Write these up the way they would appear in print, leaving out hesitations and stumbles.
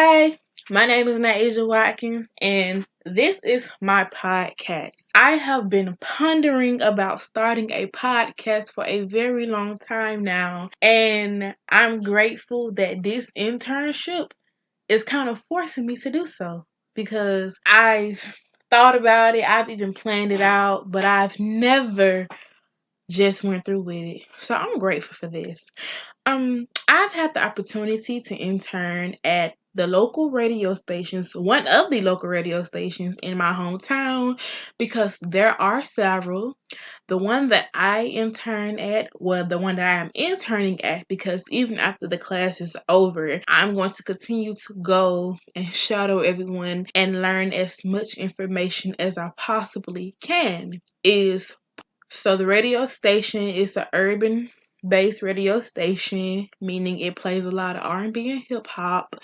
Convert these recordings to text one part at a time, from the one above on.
Hi, my name is Naija Watkins, and this is my podcast. I have been pondering about starting a podcast for a very long time now, and I'm grateful that this internship is kind of forcing me to do so because I've thought about it, I've even planned it out, but I've never just went through with it. So I'm grateful for this. I've had the opportunity to intern at the local radio stations, one of the local radio stations in my hometown, because there are several. The one that I intern at, well, the one that I am interning at, because even after the class is over, I'm going to continue to go and shadow everyone and learn as much information as I possibly can. So the radio station is an urban based radio station, meaning it plays a lot of R&B and hip hop,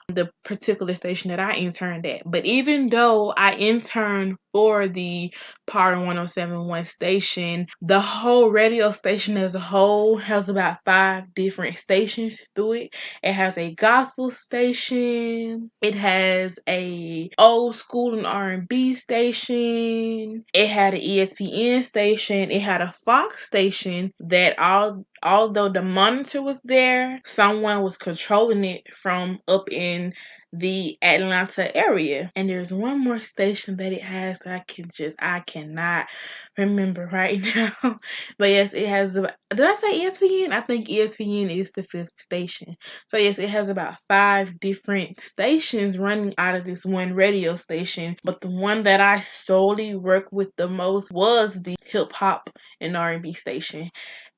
the particular station that I interned at. But even though I interned for the Power 1071 station, the whole radio station as a whole has about 5 different stations through it. It has a gospel station, it has a old school and R&B station, it had an ESPN station, it had a Fox station that although the monitor was there, someone was controlling it from up in the Atlanta area. And there's one more station that it has that I cannot remember right now. But yes, it has did I say ESPN? I think ESPN is the 5th station. So yes, it has about 5 different stations running out of this one radio station. But the one that I solely worked with the most was the hip hop and R&B station.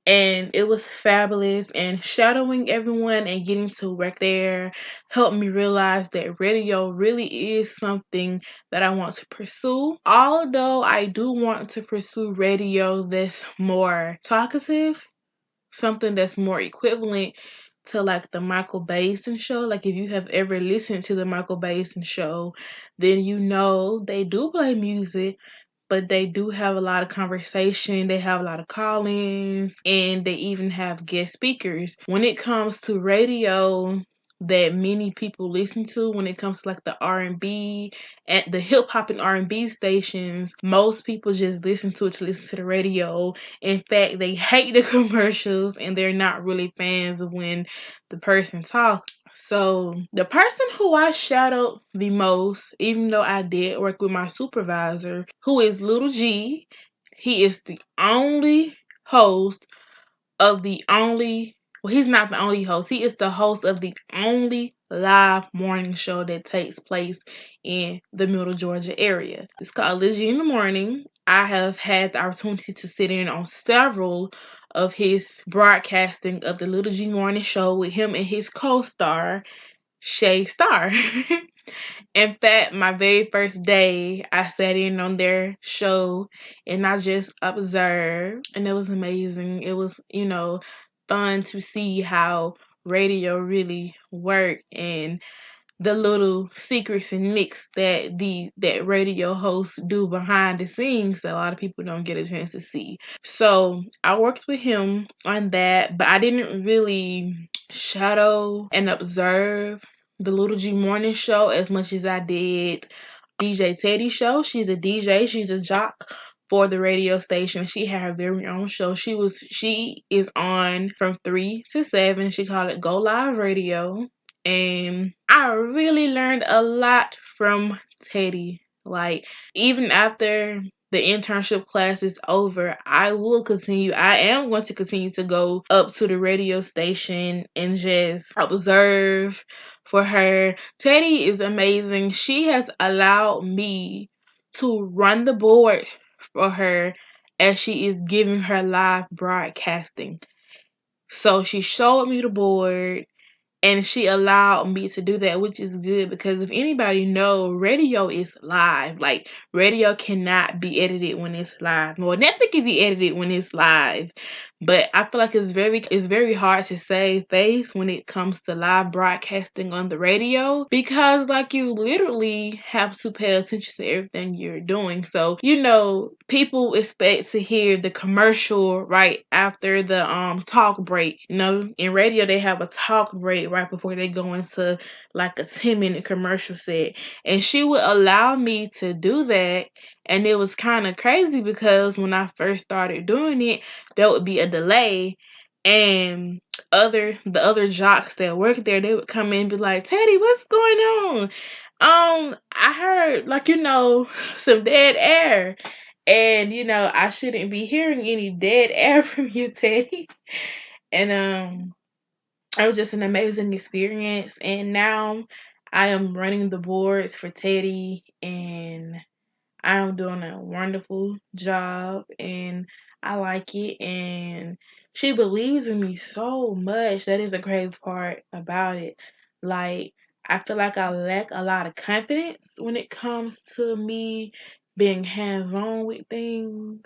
And it was fabulous, and shadowing everyone and getting to work there helped me realize that radio really is something that I want to pursue. Although I do want to pursue radio that's more talkative, something that's more equivalent to like the Michael Basin show. Like if you have ever listened to the Michael Basin show, then you know they do play music, but they do have a lot of conversation. They have a lot of call-ins, and they even have guest speakers. When it comes to radio that many people listen to, when it comes to like the R&B and the hip hop and R&B stations, most people just listen to it to listen to the radio. In fact, they hate the commercials and they're not really fans of when the person talks. So the person who I shadowed the most, even though I did work with my supervisor, who is Little G, he is the only host of the only, well, he's not the only host. He is the host of the only live morning show that takes place in the Middle Georgia area. It's called Little G in the Morning. I have had the opportunity to sit in on several of his broadcasting of the Little G Morning Show with him and his co-star, Shay Star. In fact, my very first day, I sat in on their show and I just observed, and it was amazing. It was, fun to see how radio really worked and the little secrets and nicks that radio hosts do behind the scenes that a lot of people don't get a chance to see. So I worked with him on that, but I didn't really shadow and observe the Little G Morning Show as much as I did DJ Teddy show. She's a DJ, she's a jock for the radio station. She had her very own show. She is on from 3 to 7. She called it Go Live Radio. And I really learned a lot from Teddy. Like, even after the internship class is over, I am going to continue to go up to the radio station and just observe for her. Teddy is amazing. She has allowed me to run the board for her as she is giving her live broadcasting. So she showed me the board and she allowed me to do that, which is good because if anybody know, radio is live. Like, radio cannot be edited when it's live. Well, nothing can be edited when it's live. But I feel like it's very hard to save face when it comes to live broadcasting on the radio, because like you literally have to pay attention to everything you're doing. So, people expect to hear the commercial right after the talk break. In radio they have a talk break right before they go into like a 10-minute commercial set. And she would allow me to do that, and it was kind of crazy because when I first started doing it, there would be a delay, and the other jocks that work there, they would come in and be like, Teddy, what's going on? I heard some dead air, and I shouldn't be hearing any dead air from you, Teddy. And it was just an amazing experience, and now I am running the boards for Teddy, and I'm doing a wonderful job, and I like it, and she believes in me so much. That is the crazy part about it. Like, I feel like I lack a lot of confidence when it comes to me being hands-on with things.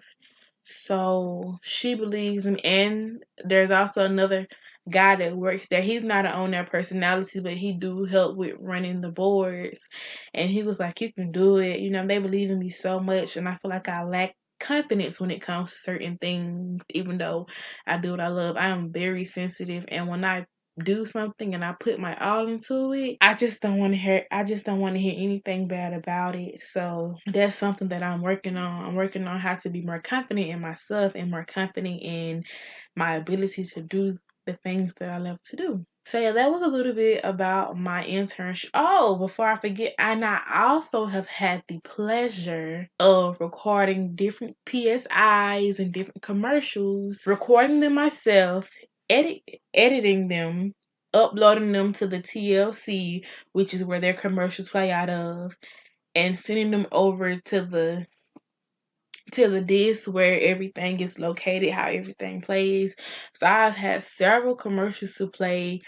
So she believes in me. And there's also another guy that works there. He's not an on-air personality, but he do help with running the boards. And he was like, you can do it. They believe in me so much, and I feel like I lack confidence when it comes to certain things, even though I do what I love. I am very sensitive, and when I do something and I put my all into it, I just don't want to hear anything bad about it. So that's something that I'm working on. I'm working on how to be more confident in myself and more confident in my ability to do the things that I love to do. So yeah, that was a little bit about my internship. Oh, before I forget, and I also have had the pleasure of recording different PSIs and different commercials, recording them myself, editing them, uploading them to the TLC, which is where their commercials play out of, and sending them over to the disc where everything is located, how everything plays. So I've had several commercials to play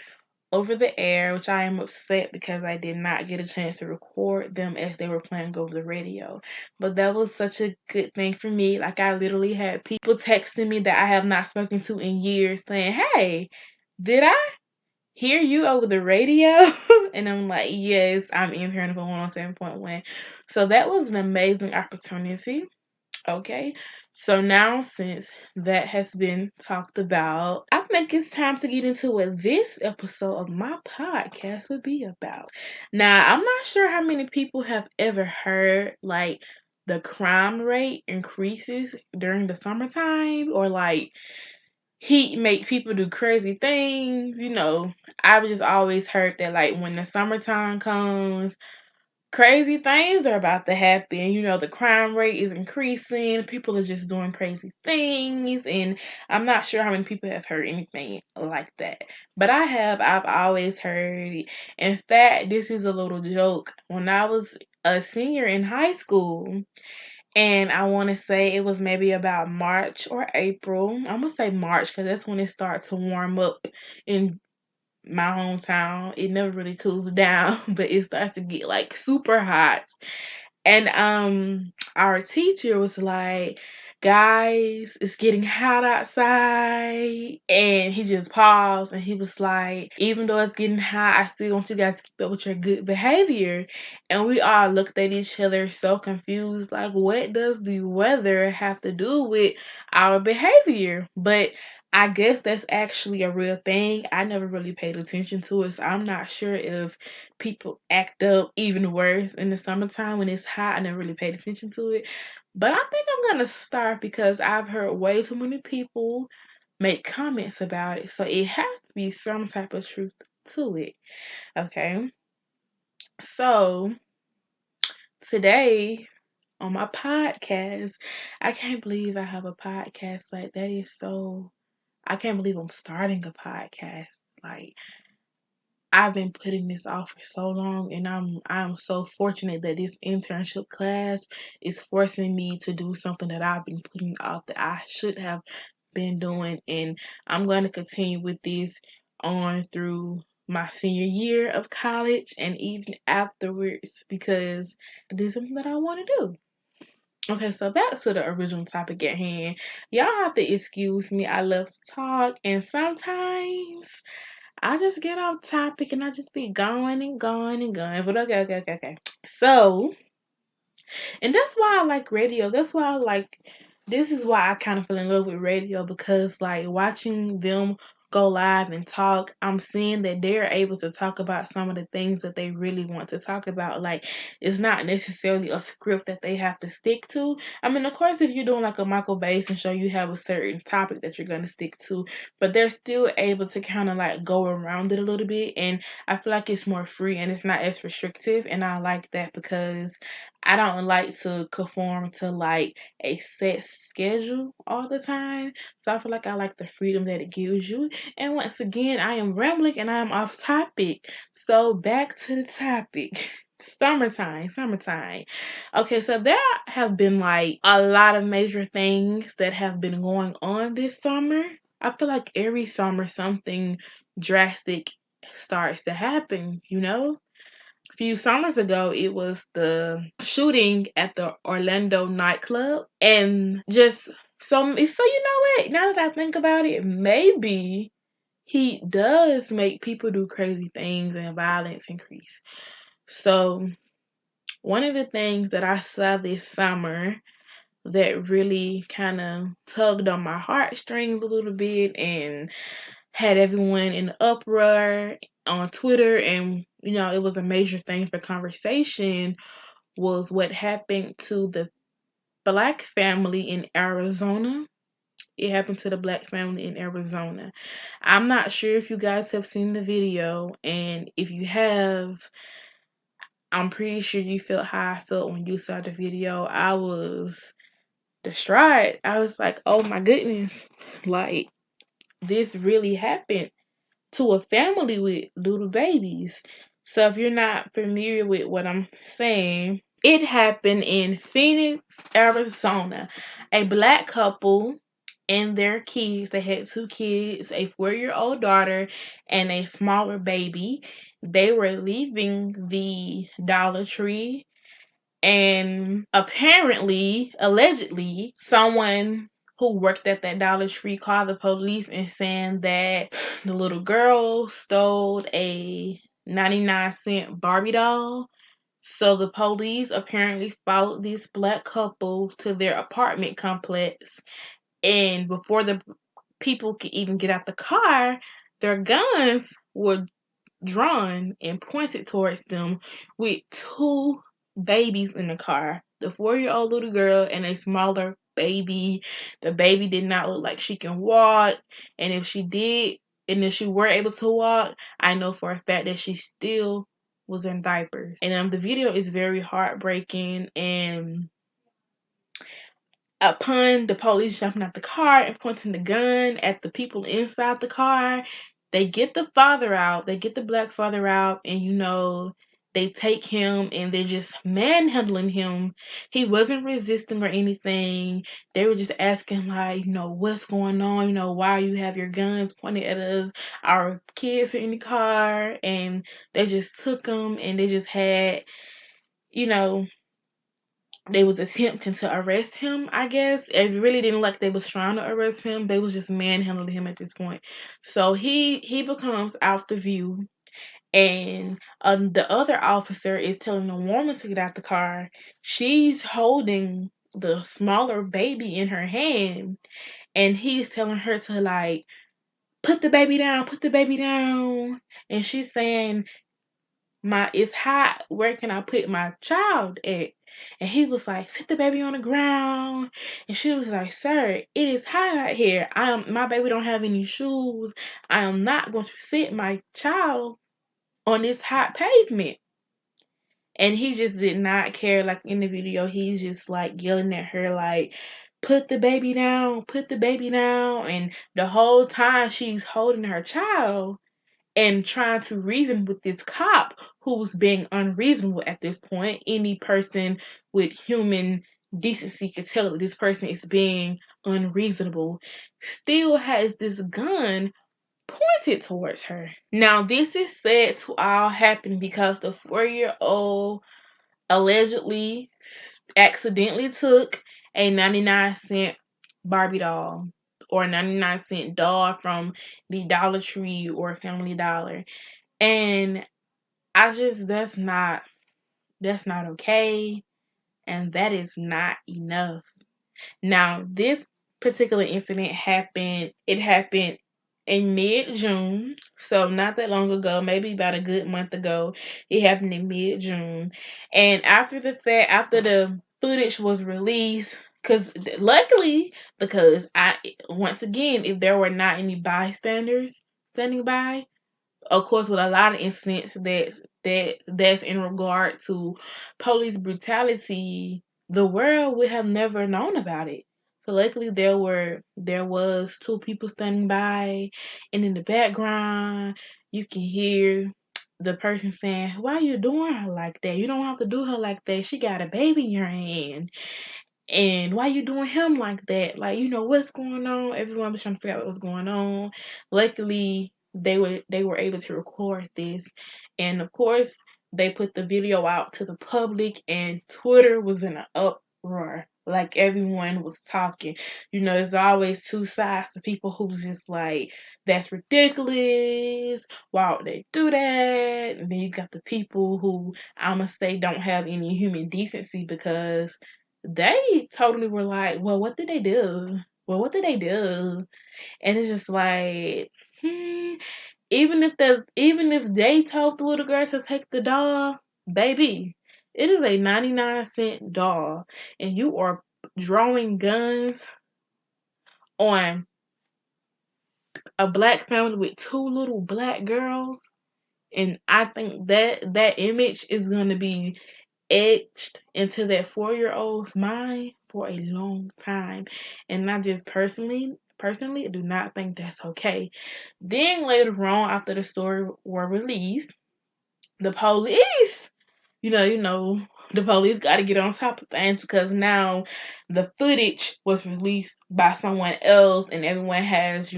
over the air, which I am upset because I did not get a chance to record them as they were playing over the radio. But that was such a good thing for me. Like, I literally had people texting me that I have not spoken to in years saying, hey, did I hear you over the radio? And I'm like, yes, I'm interning for 107.1. So that was an amazing opportunity. Okay, so now since that has been talked about, I think it's time to get into what this episode of my podcast would be about. Now, I'm not sure how many people have ever heard like the crime rate increases during the summertime, or like heat make people do crazy things. I've just always heard that like when the summertime comes, crazy things are about to happen. The crime rate is increasing. People are just doing crazy things. And I'm not sure how many people have heard anything like that. But I have. I've always heard it. In fact, this is a little joke. When I was a senior in high school, and I want to say it was maybe about March or April. I'm going to say March because that's when it starts to warm up in my hometown. It never really cools down, but it starts to get like super hot. And our teacher was like, guys, it's getting hot outside. And he just paused and he was like, even though it's getting hot, I still want you guys to keep up with your good behavior. And we all looked at each other so confused, like, what does the weather have to do with our behavior? But I guess that's actually a real thing. I never really paid attention to it, so I'm not sure if people act up even worse in the summertime when it's hot. I never really paid attention to it. But I think I'm gonna start because I've heard way too many people make comments about it. So it has to be some type of truth to it. Okay. So today on my podcast, I can't believe I have a podcast. Like, that is so, I can't believe I'm starting a podcast. Like, I've been putting this off for so long, and I'm so fortunate that this internship class is forcing me to do something that I've been putting off that I should have been doing. And I'm going to continue with this on through my senior year of college and even afterwards, because this is something that I want to do. Okay, so back to the original topic at hand. Y'all have to excuse me. I love to talk, and sometimes I just get off topic and I just be going and going and going. But okay. So, and that's why I like radio. That's why I like, this is why I kind of fell in love with radio, because like watching them go live and talk, I'm seeing that they're able to talk about some of the things that they really want to talk about. Like, it's not necessarily a script that they have to stick to. I mean, of course, if you're doing like a Michael Basin show, you have a certain topic that you're going to stick to, but they're still able to kind of like go around it a little bit. And I feel like it's more free and it's not as restrictive. And I like that because I don't like to conform to like a set schedule all the time. So I feel like I like the freedom that it gives you. And once again, I am rambling and I am off topic. So back to the topic. Summertime. Okay, so there have been like a lot of major things that have been going on this summer. I feel like every summer something drastic starts to happen, you know? A few summers ago, it was the shooting at the Orlando nightclub, and just so you know what? Now that I think about it, maybe he does make people do crazy things and violence increase. So one of the things that I saw this summer that really kind of tugged on my heartstrings a little bit and had everyone in uproar on Twitter, and it was a major thing for conversation, was what happened to the black family in Arizona. It happened to the black family in Arizona. I'm not sure if you guys have seen the video, and if you have, I'm pretty sure you felt how I felt when you saw the video. I was distraught. I was like, oh my goodness, like, this really happened to a family with little babies. So if you're not familiar with what I'm saying, it happened in Phoenix, Arizona. A black couple and their kids, they had two kids, a 4-year-old daughter and a smaller baby. They were leaving the Dollar Tree, and apparently, allegedly, someone who worked at that Dollar Tree called the police and saying that the little girl stole a 99-cent Barbie doll. So the police apparently followed this black couple to their apartment complex, and before the people could even get out the car, their guns were drawn and pointed towards them with two babies in the car. The 4-year-old little girl and a smaller baby. The baby did not look like she can walk, and if she did, and if she were able to walk, I know for a fact that she still was in diapers. And the video is very heartbreaking, and upon the police jumping out the car and pointing the gun at the people inside the car, they get the father out, they get the black father out, and they take him and they're just manhandling him. He wasn't resisting or anything. They were just asking, like, what's going on? Why you have your guns pointed at us? Our kids are in the car. And they just took him and they just had, you know, they was attempting to arrest him, I guess. It really didn't look like they was trying to arrest him. They was just manhandling him at this point. So he becomes out the view, and the other officer is telling the woman to get out the car. She's holding the smaller baby in her hand, and he's telling her to, like, put the baby down, put the baby down. And she's saying, it's hot. Where can I put my child at? And he was like, sit the baby on the ground. And she was like, sir, it is hot out here. My baby don't have any shoes. I am not going to sit my child on this hot pavement. And he just did not care. Like, in the video, he's just like yelling at her, like, put the baby down, put the baby down. And the whole time she's holding her child and trying to reason with this cop who's being unreasonable at this point. Any person with human decency could tell that this person is being unreasonable. Still has this gun pointed towards her. Now, this is said to all happen because the 4-year-old allegedly accidentally took a 99-cent Barbie doll or a 99-cent doll from the Dollar Tree or Family Dollar. And I just that's not okay, and that is not enough. Now, this particular incident happened in mid-June, so not that long ago, maybe about a good month ago. It happened in mid-June. And after the footage was released, luckily, because once again, if there were not any bystanders standing by, of course, with a lot of incidents that's in regard to police brutality, the world would have never known about it. So luckily, there was two people standing by, and in the background, you can hear the person saying, "Why you doing her like that? You don't have to do her like that. She got a baby in your hand." And why you doing him like that? Like, what's going on? Everyone was trying to figure out what was going on. Luckily, they were able to record this, and of course, they put the video out to the public, and Twitter was in an uproar. Like, everyone was talking. There's always two sides to people who's just like, "That's ridiculous. Why would they do that?" And then you got the people who I'ma say don't have any human decency, because they totally were like, "Well, what did they do? Well, what did they do?" And it's just like, even if they told the little girl to take the doll, baby, it is a 99-cent doll, and you are drawing guns on a black family with two little black girls. And I think that image is gonna be etched into that 4-year-old's mind for a long time. And I just personally do not think that's okay. Then later on, after the story were released, the police, the police got to get on top of things, because now the footage was released by someone else, and everyone has,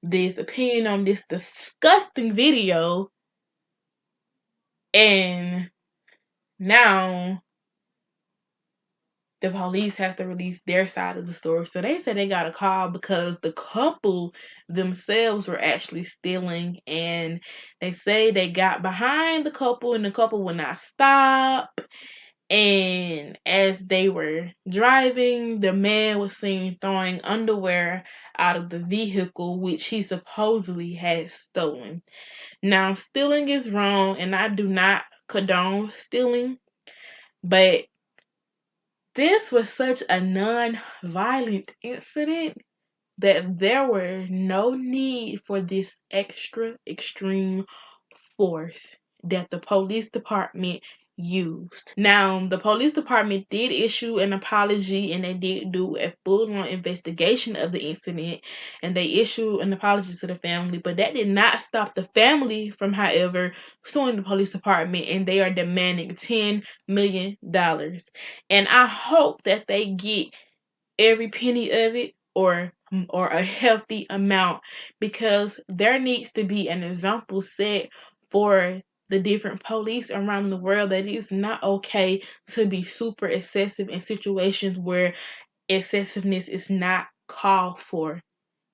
this opinion on this disgusting video. And now the police has to release their side of the story. So they said they got a call because the couple themselves were actually stealing, and they say they got behind the couple, and the couple would not stop. And as they were driving, the man was seen throwing underwear out of the vehicle, which he supposedly had stolen. Now, stealing is wrong, and I do not condone stealing, but this was such a non-violent incident that there were no need for this extra extreme force that the police department used. Now, the police department did issue an apology, and they did do a full-on investigation of the incident, and they issued an apology to the family, but that did not stop the family from, however, suing the police department, and they are demanding $10 million. And I hope that they get every penny of it, or a healthy amount, because there needs to be an example set for the different police around the world that it's not okay to be super excessive in situations where excessiveness is not called for.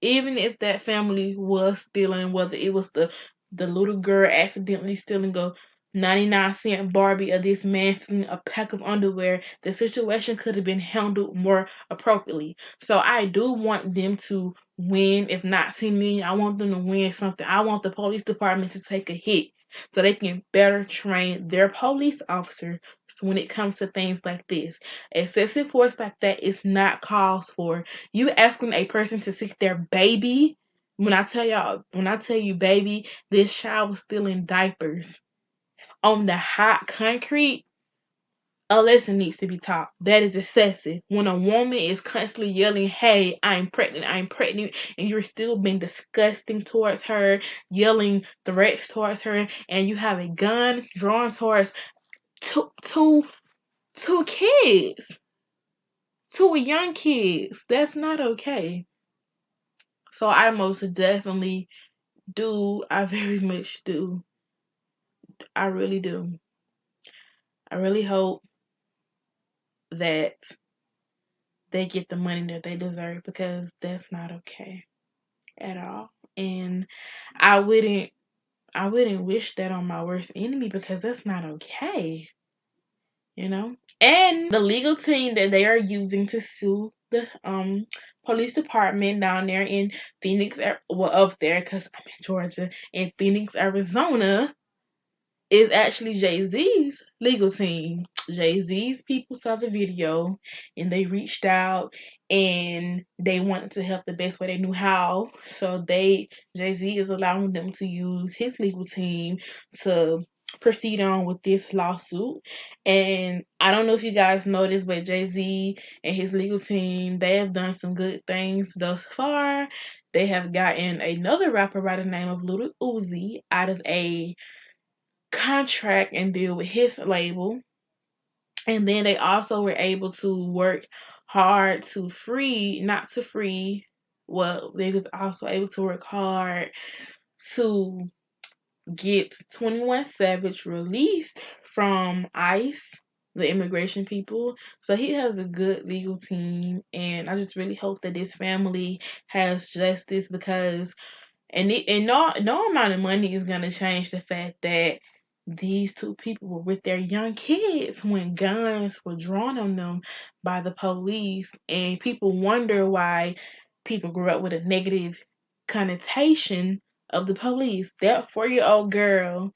Even if that family was stealing, whether it was the little girl accidentally stealing a 99-cent Barbie, or this man stealing a pack of underwear, the situation could have been handled more appropriately. So I do want them to win, if not 10 million. I want them to win something. I want the police department to take a hit so they can better train their police officers when it comes to things like this. Excessive force like that is not called for. You asking a person to stick their baby. When I tell you baby, this child was still in diapers on the hot concrete. A lesson needs to be taught. That is excessive. When a woman is constantly yelling, "Hey, I'm pregnant," and you're still being disgusting towards her, yelling threats towards her, and you have a gun drawn towards two kids, two young kids, that's not okay. So I most definitely do. I very much do. I really do. I really hope that they get the money that they deserve, because that's not okay at all. And I wouldn't wish that on my worst enemy, because that's not okay, you know? And the legal team that they are using to sue the police department down there in Phoenix, well, up there, because I'm in Georgia, in Phoenix, Arizona, is actually Jay-Z's legal team. Jay-Z's people saw the video and they reached out and they wanted to help the best way they knew how. So Jay-Z is allowing them to use his legal team to proceed on with this lawsuit. And I don't know if you guys noticed, but Jay-Z and his legal team, they have done some good things thus far. They have gotten another rapper by the name of Lil Uzi out of a contract and deal with his label. And then they also were able to work hard to well, they was also able to work hard to get 21 Savage released from ICE, the immigration people. So he has a good legal team, and I just really hope that this family has justice, because no amount of money is gonna change the fact that these two people were with their young kids when guns were drawn on them by the police, and people wonder why people grew up with a negative connotation of the police. That 4-year-old girl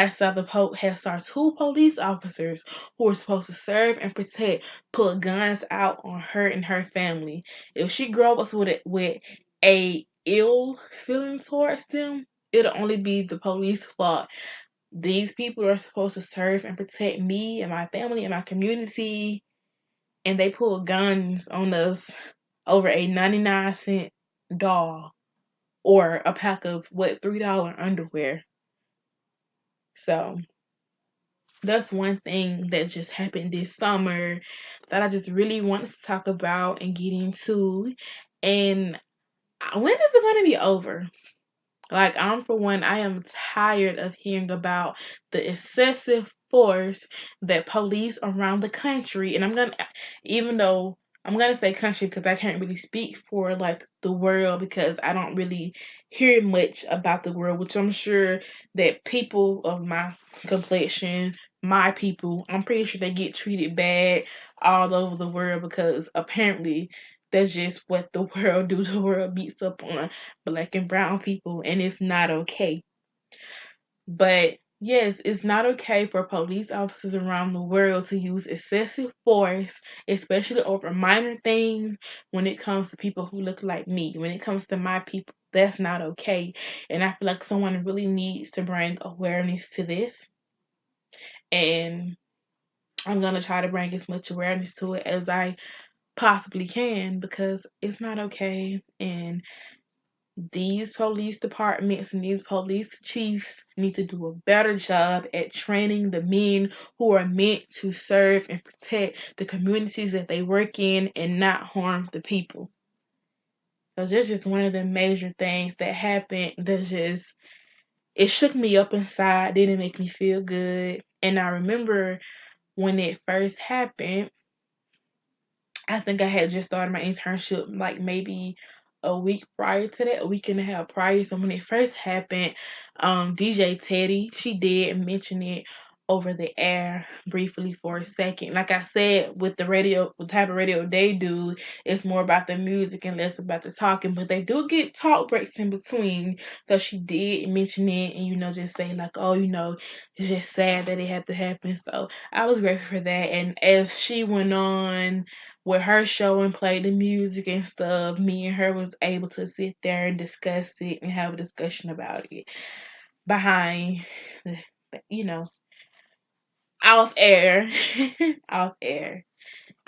saw two police officers who were supposed to serve and protect pull guns out on her and her family. If she grew up with a ill feeling towards them, it'll only be the police fault. These people are supposed to serve and protect me and my family and my community, and they pull guns on us over a 99-cent doll or a pack of $3 underwear. So that's one thing that just happened this summer that I just really wanted to talk about and get into. And when is it going to be over? Like, for one, I am tired of hearing about the excessive force that police around the country, and even though I'm gonna say country because I can't really speak for like the world, because I don't really hear much about the world, which I'm sure that people of my complexion, my people, I'm pretty sure they get treated bad all over the world, because apparently that's just what the world do. The world beats up on Black and brown people, and it's not okay. But yes, it's not okay for police officers around the world to use excessive force, especially over minor things. When it comes to people who look like me, when it comes to my people, that's not okay. And I feel like someone really needs to bring awareness to this. And I'm going to try to bring as much awareness to it as I possibly can, because it's not okay. And these police departments and these police chiefs need to do a better job at training the men who are meant to serve and protect the communities that they work in and not harm the people. So that's just one of the major things that happened it shook me up inside, didn't make me feel good. And I remember when it first happened, I think I had just started my internship like maybe a week prior to that, a week and a half prior. So when it first happened, DJ Teddy, she did mention it over the air briefly for a second. Like I said, with the type of radio they do, it's more about the music and less about the talking, but they do get talk breaks in between. So she did mention it, and just say like, oh, it's just sad that it had to happen. So I was grateful for that. And as she went on with her show and played the music and stuff, me and her was able to sit there and discuss it and have a discussion about it behind, you know, off air. Off air.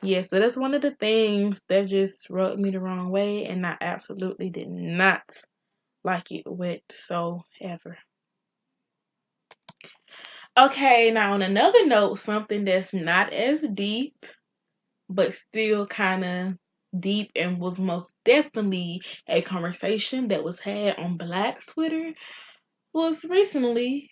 Yeah, so that's one of the things that just rubbed me the wrong way, and I absolutely did not like it whatsoever. Okay, now on another note, something that's not as deep, but still kind of deep, and was most definitely a conversation that was had on Black Twitter, was recently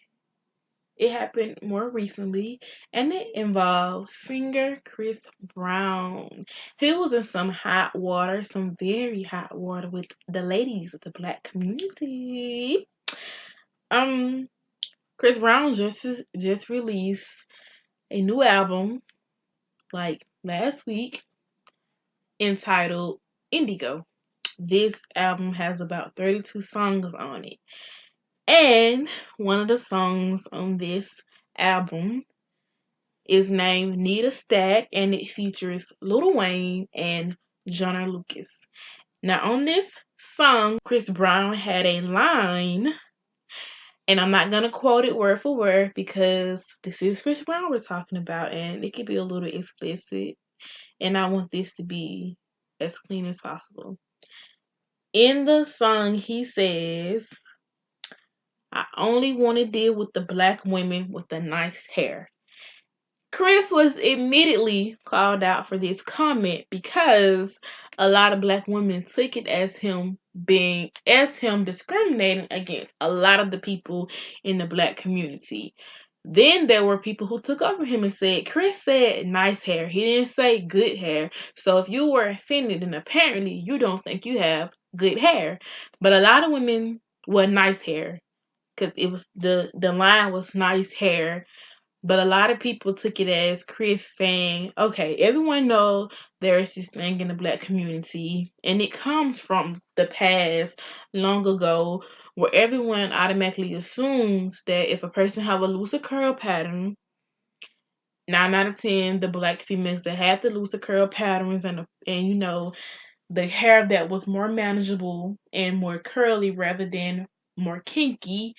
it happened more recently, and it involved singer Chris Brown. He was in some hot water, some very hot water with the ladies of the black community. Um, Chris Brown just released a new album like last week entitled Indigo. This album has about 32 songs on it. And one of the songs on this album is named Need a Stack, and it features Lil Wayne and Joyner Lucas. Now, on this song, Chris Brown had a line, and I'm not going to quote it word for word because this is Chris Brown we're talking about, and it could be a little explicit, and I want this to be as clean as possible. In the song, he says, I only want to deal with the black women with the nice hair. Chris was immediately called out for this comment because a lot of black women took it as him discriminating against a lot of the people in the black community. Then there were people who took over him and said, Chris said nice hair. He didn't say good hair. So if you were offended, then apparently you don't think you have good hair. But a lot of women were nice hair because it was the line was nice hair. But a lot of people took it as Chris saying, okay, everyone know there is this thing in the black community, and it comes from the past long ago where everyone automatically assumes that if a person have a looser curl pattern, 9 out of 10, the black females that had the looser curl patterns and you know, the hair that was more manageable and more curly rather than more kinky,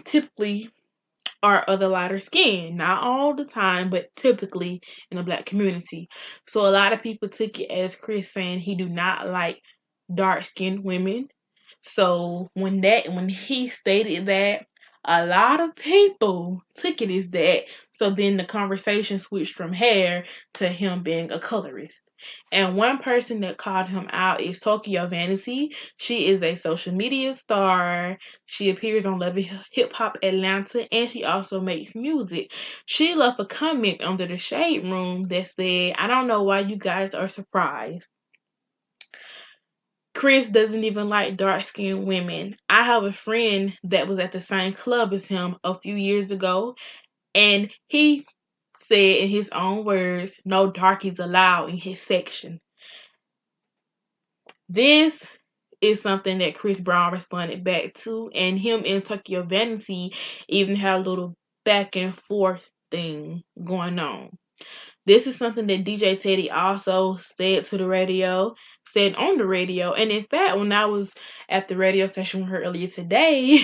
typically are of the lighter skin. Not all the time, but typically in the black community. So a lot of people took it as Chris saying he do not like dark skinned women. So when he stated that, a lot of people took it as that. So then the conversation switched from hair to him being a colorist. And one person that called him out is Tokyo Vanity. She is a social media star. She appears on Love Hip Hop Atlanta, and she also makes music. She left a comment under the Shade Room that said, I don't know why you guys are surprised. Chris doesn't even like dark-skinned women. I have a friend that was at the same club as him a few years ago, and he said in his own words, no darkies allowed in his section. This is something that Chris Brown responded back to, and him and Tokyo Vanity even had a little back and forth thing going on. This is something that DJ Teddy also said on the radio. And in fact, when I was at the radio station with her earlier today,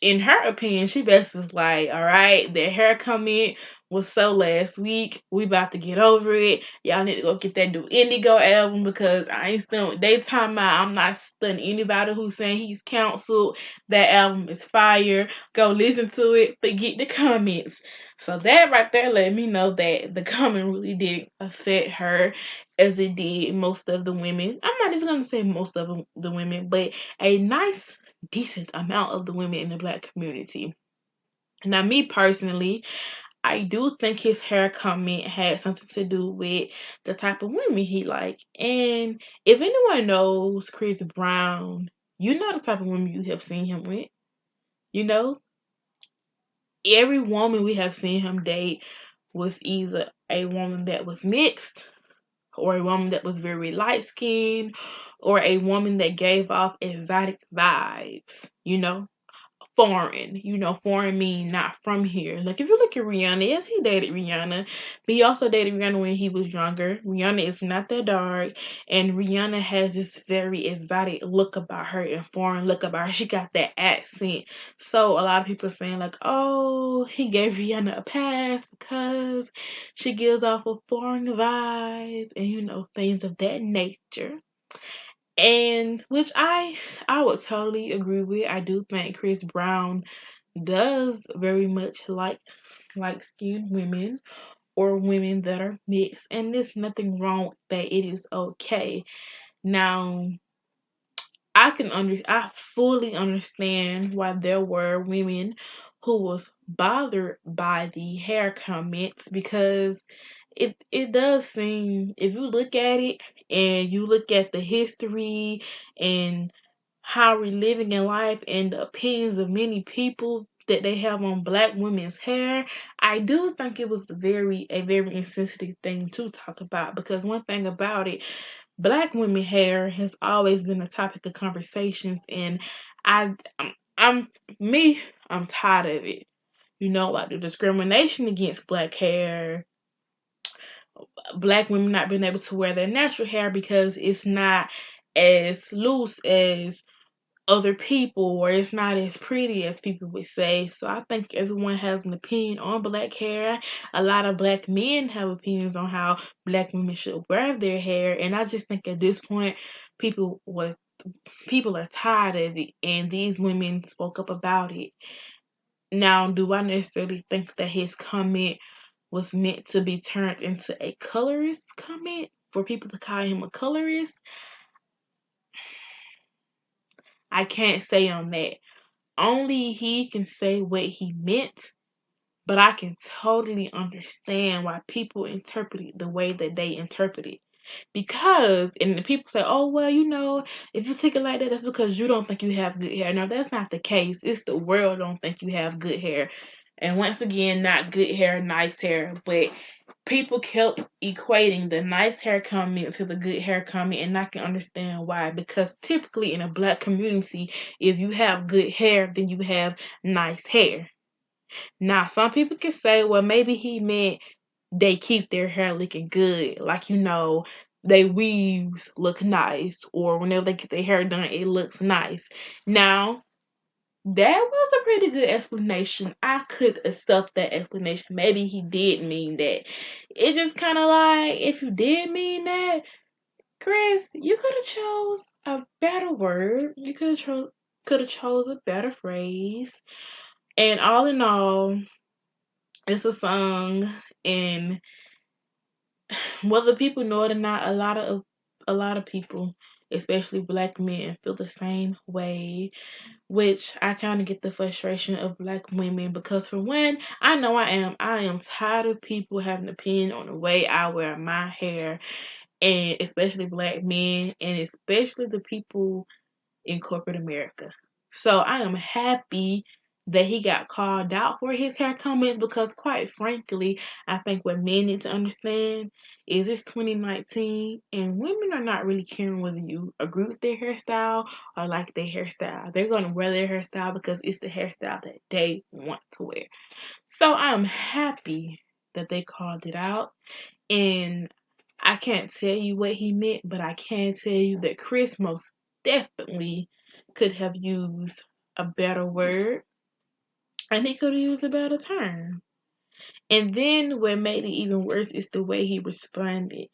in her opinion, she basically was like, all right, the hair comment was so last week. We about to get over it. Y'all need to go get that new Indigo album because I ain't stunned. They talking about I'm not stunning anybody who's saying he's canceled. That album is fire. Go listen to it. Forget the comments. So that right there let me know that the comment really didn't affect her as it did most of the women. I'm not even going to say most of the women, but a nice, decent amount of the women in the black community. Now, me personally, I do think his hair comment had something to do with the type of women he like. And if anyone knows Chris Brown, you know the type of women you have seen him with. You know, every woman we have seen him date was either a woman that was mixed, or a woman that was very light skinned, or a woman that gave off exotic vibes, foreign. Foreign mean not from here. Like if you look at Rihanna, yes, he dated Rihanna, but he also dated Rihanna when he was younger. Rihanna is not that dark, and Rihanna has this very exotic look about her and foreign look about her. She got that accent. So a lot of people are saying like, oh, he gave Rihanna a pass because she gives off a foreign vibe and things of that nature. And which I would totally agree with. I do think Chris Brown does very much like light-skinned women or women that are mixed, and there's nothing wrong with that. It is okay. Now, I fully understand why there were women who was bothered by the hair comments because it does seem, if you look at it and you look at the history and how we're living in life and the opinions of many people that they have on black women's hair, I do think it was a very insensitive thing to talk about, because one thing about it, black women hair has always been a topic of conversations, and I I'm me, I'm tired of it. Like the discrimination against black hair, black women not being able to wear their natural hair because it's not as loose as other people, or it's not as pretty as people would say. So I think everyone has an opinion on black hair. A lot of black men have opinions on how black women should wear their hair, and I just think at this point people was people are tired of it, and these women spoke up about it. Now, do I necessarily think that his comment was meant to be turned into a colorist comment for people to call him a colorist? I can't say on that. Only he can say what he meant, but I can totally understand why people interpret it the way that they interpret it. Because, and the people say, oh, well, if you take it like that, that's because you don't think you have good hair. No, that's not the case. It's the world don't think you have good hair. And once again, not good hair, nice hair. But people kept equating the nice hair comment to the good hair comment, and I can understand why. Because typically in a black community, if you have good hair, then you have nice hair. Now, some people can say, well, maybe he meant they keep their hair looking good. Like, they weaves look nice, or whenever they get their hair done, it looks nice. Now, that was a pretty good explanation. I could accept that explanation. Maybe he did mean that. It just kind of like, if you did mean that, Chris, you could have chose a better word. You could have chose a better phrase. And all in all, it's a song, and whether people know it or not, a lot of people, especially black men, feel the same way. Which I kind of get the frustration of black women, because for one, I know I am tired of people having an opinion on the way I wear my hair, and especially black men, and especially the people in corporate America. So I am happy that he got called out for his hair comments, because quite frankly, I think what men need to understand is it's 2019 and women are not really caring whether you agree with their hairstyle or like their hairstyle. They're going to wear their hairstyle because it's the hairstyle that they want to wear. So I'm happy that they called it out, and I can't tell you what he meant, but I can tell you that Chris most definitely could have used a better word, and he could have used a better term. And then what made it even worse is the way he responded.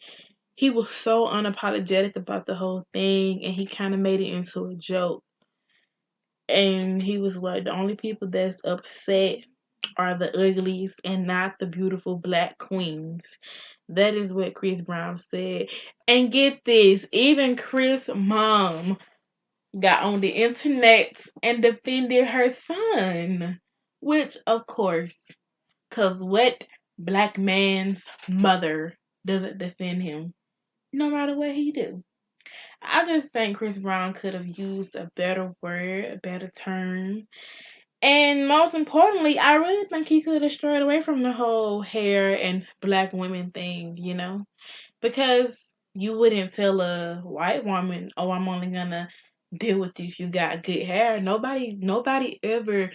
He was so unapologetic about the whole thing, and he kind of made it into a joke. And he was like, the only people that's upset are the uglies and not the beautiful black queens. That is what Chris Brown said. And get this, even Chris' mom got on the internet and defended her son. Which, of course, because what black man's mother doesn't defend him, no matter what he do? I just think Chris Brown could have used a better word, a better term. And most importantly, I really think he could have strayed away from the whole hair and black women thing, because you wouldn't tell a white woman, "Oh, I'm only gonna deal with you if you got good hair." Nobody ever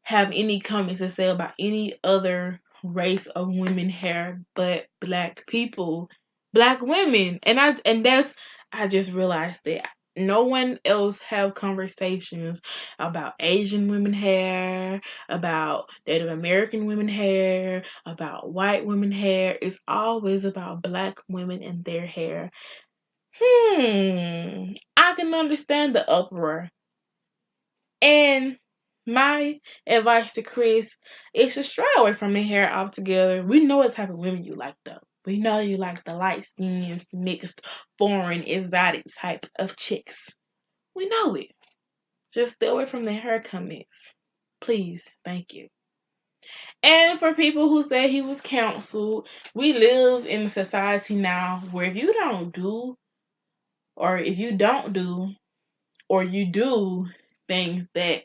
have any comments to say about any other race of women hair but black people, black women. I just realized that no one else have conversations about Asian women hair, about Native American women hair, about white women hair. It's always about black women and their hair. I can understand the uproar. And my advice to Chris is to stray away from the hair altogether. We know what type of women you like, though. We know you like the light skins, mixed, foreign, exotic type of chicks. We know it. Just stay away from the hair comments. Please, thank you. And for people who say he was counseled, we live in a society now where if you don't do, or if you don't do, or you do things that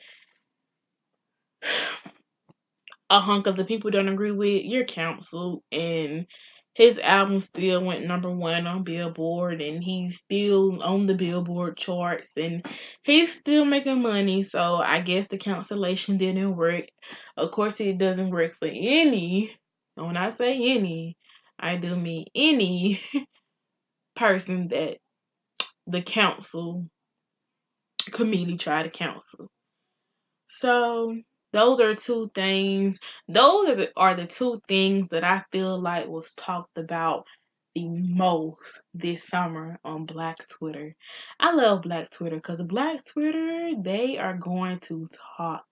a hunk of the people don't agree with, you're counseled. And his album still went #1 on Billboard, and he's still on the Billboard charts, and he's still making money. So I guess the cancellation didn't work. Of course, it doesn't work for any. And when I say any, I do mean any person that the council committee try to counsel. So those are two things. Those are the two things that I feel like was talked about the most this summer on Black Twitter. I love Black Twitter because Black Twitter, they are going to talk.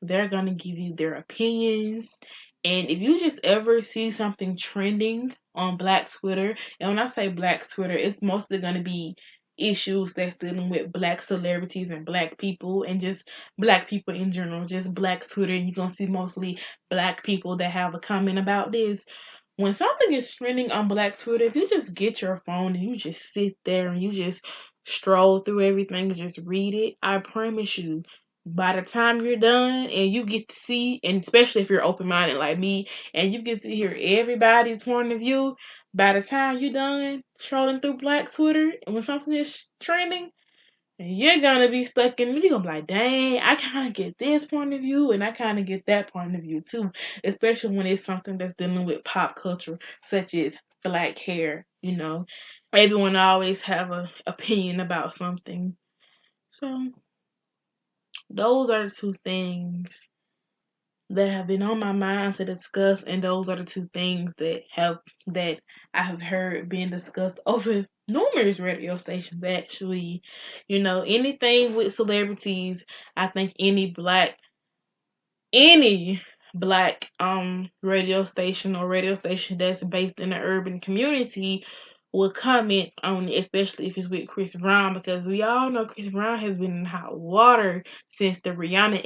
They're going to give you their opinions. And if you just ever see something trending on Black Twitter, and when I say Black Twitter, it's mostly going to be issues that's dealing with Black celebrities and Black people and just Black people in general, just Black Twitter. You're gonna see mostly Black people that have a comment about this. When something is trending on Black Twitter, if you just get your phone and you just sit there and you just stroll through everything and just read it, I promise you, by the time you're done and you get to see, and especially if you're open minded like me, and you get to hear everybody's point of view, by the time you're done strolling through Black Twitter, and when something is trending, and you're gonna be stuck in, you're gonna be like, dang, I kind of get this point of view, and I kind of get that point of view too. Especially when it's something that's dealing with pop culture, such as black hair. Everyone always have an opinion about something. So those are the two things that have been on my mind to discuss, and those are the two things that I have heard being discussed over numerous radio stations. Actually, anything with celebrities, I think any black radio station that's based in an urban community will comment on it, especially if it's with Chris Brown, because we all know Chris Brown has been in hot water since the Rihanna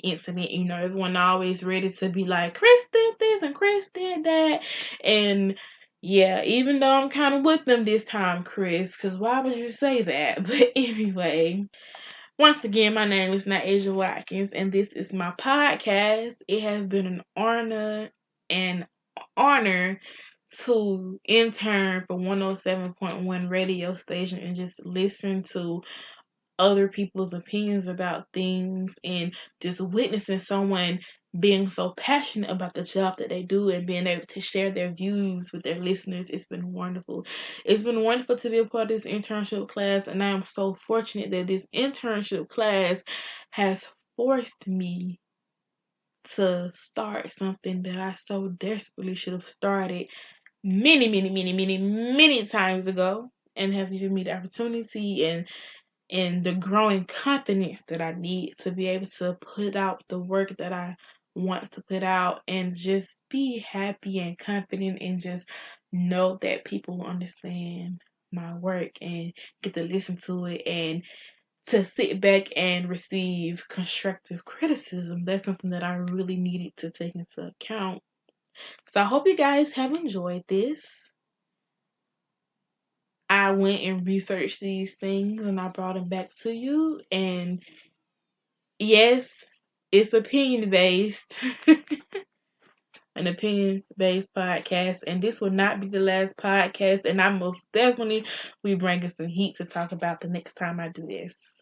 incident. Everyone always ready to be like, Chris did this and Chris did that. And yeah, even though I'm kind of with them this time, Chris, because why would you say that? But anyway, once again, my name is Naija Watkins, and this is my podcast. It has been an honor to intern for 107.1 radio station and just listen to other people's opinions about things, and just witnessing someone being so passionate about the job that they do and being able to share their views with their listeners. It's been wonderful. It's been wonderful to be a part of this internship class, and I am so fortunate that this internship class has forced me to start something that I so desperately should have started many, many, many, many, many times ago, and have given me the opportunity and the growing confidence that I need to be able to put out the work that I want to put out, and just be happy and confident and just know that people will understand my work and get to listen to it, and to sit back and receive constructive criticism. That's something that I really needed to take into account. So I hope you guys have enjoyed this. I went and researched these things and I brought them back to you. And yes, it's opinion based, an opinion based podcast. And this will not be the last podcast. And I most definitely will be bringing some heat to talk about the next time I do this.